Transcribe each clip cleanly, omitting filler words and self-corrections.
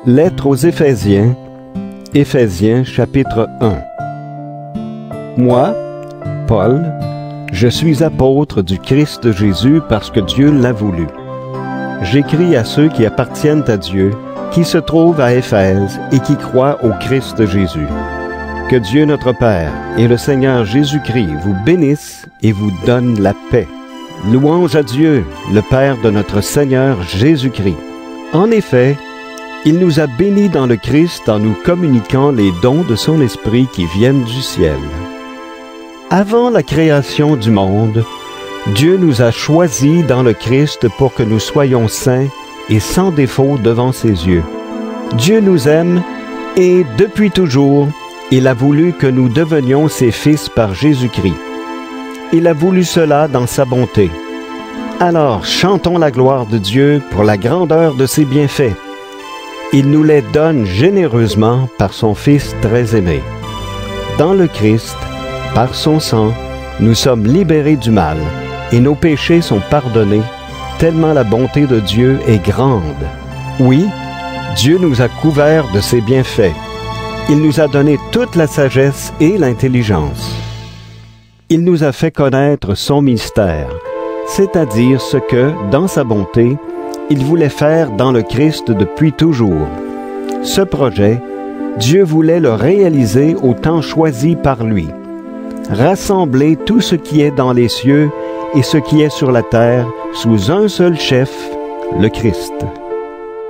Lettre aux Éphésiens, Éphésiens chapitre 1. Moi, Paul, je suis apôtre du Christ Jésus parce que Dieu l'a voulu. J'écris à ceux qui appartiennent à Dieu, qui se trouvent à Éphèse et qui croient au Christ Jésus. Que Dieu notre Père et le Seigneur Jésus-Christ vous bénissent et vous donnent la paix. Louange à Dieu, le Père de notre Seigneur Jésus-Christ. En effet, il nous a bénis dans le Christ en nous communiquant les dons de son Esprit qui viennent du ciel. Avant la création du monde, Dieu nous a choisis dans le Christ pour que nous soyons saints et sans défaut devant ses yeux. Dieu nous aime et, depuis toujours, il a voulu que nous devenions ses fils par Jésus-Christ. Il a voulu cela dans sa bonté. Alors, chantons la gloire de Dieu pour la grandeur de ses bienfaits. Il nous les donne généreusement par son Fils très aimé. Dans le Christ, par son sang, nous sommes libérés du mal et nos péchés sont pardonnés, tellement la bonté de Dieu est grande. Oui, Dieu nous a couverts de ses bienfaits. Il nous a donné toute la sagesse et l'intelligence. Il nous a fait connaître son mystère, c'est-à-dire ce que, dans sa bonté, il voulait faire dans le Christ depuis toujours. Ce projet, Dieu voulait le réaliser au temps choisi par lui. Rassembler tout ce qui est dans les cieux et ce qui est sur la terre sous un seul chef, le Christ.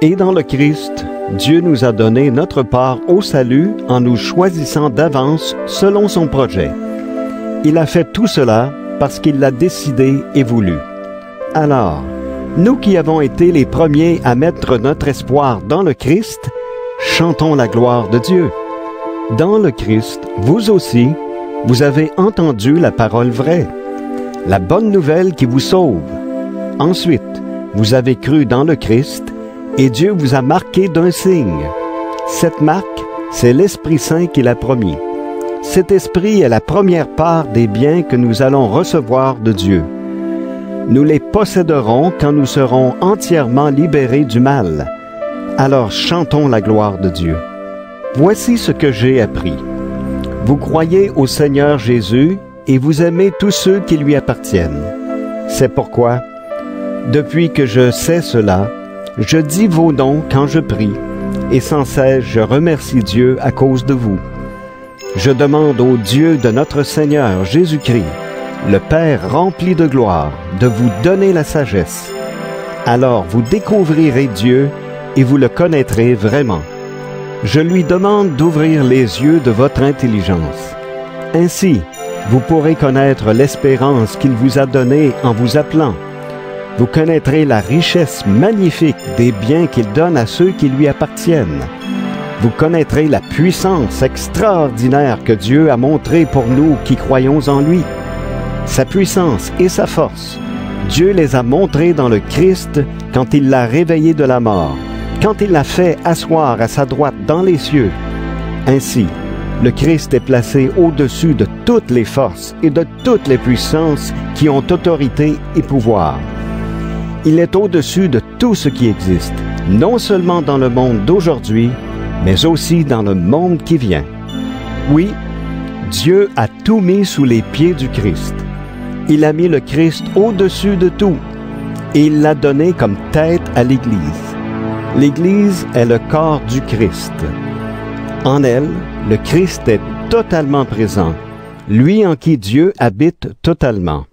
Et dans le Christ, Dieu nous a donné notre part au salut en nous choisissant d'avance selon son projet. Il a fait tout cela parce qu'il l'a décidé et voulu. Alors, nous qui avons été les premiers à mettre notre espoir dans le Christ, chantons la gloire de Dieu. Dans le Christ, vous aussi, vous avez entendu la parole vraie, la bonne nouvelle qui vous sauve. Ensuite, vous avez cru dans le Christ et Dieu vous a marqué d'un signe. Cette marque, c'est l'Esprit Saint qu'il a promis. Cet Esprit est la première part des biens que nous allons recevoir de Dieu. Nous les posséderons quand nous serons entièrement libérés du mal. Alors chantons la gloire de Dieu. Voici ce que j'ai appris. Vous croyez au Seigneur Jésus et vous aimez tous ceux qui lui appartiennent. C'est pourquoi, depuis que je sais cela, je dis vos noms quand je prie, et sans cesse je remercie Dieu à cause de vous. Je demande au Dieu de notre Seigneur Jésus-Christ, le Père rempli de gloire, de vous donner la sagesse. Alors vous découvrirez Dieu et vous le connaîtrez vraiment. Je lui demande d'ouvrir les yeux de votre intelligence. Ainsi, vous pourrez connaître l'espérance qu'il vous a donnée en vous appelant. Vous connaîtrez la richesse magnifique des biens qu'il donne à ceux qui lui appartiennent. Vous connaîtrez la puissance extraordinaire que Dieu a montrée pour nous qui croyons en lui. Sa puissance et sa force, Dieu les a montrées dans le Christ quand il l'a réveillé de la mort, quand il l'a fait asseoir à sa droite dans les cieux. Ainsi, le Christ est placé au-dessus de toutes les forces et de toutes les puissances qui ont autorité et pouvoir. Il est au-dessus de tout ce qui existe, non seulement dans le monde d'aujourd'hui, mais aussi dans le monde qui vient. Oui, Dieu a tout mis sous les pieds du Christ. Il a mis le Christ au-dessus de tout et il l'a donné comme tête à l'Église. L'Église est le corps du Christ. En elle, le Christ est totalement présent, lui en qui Dieu habite totalement.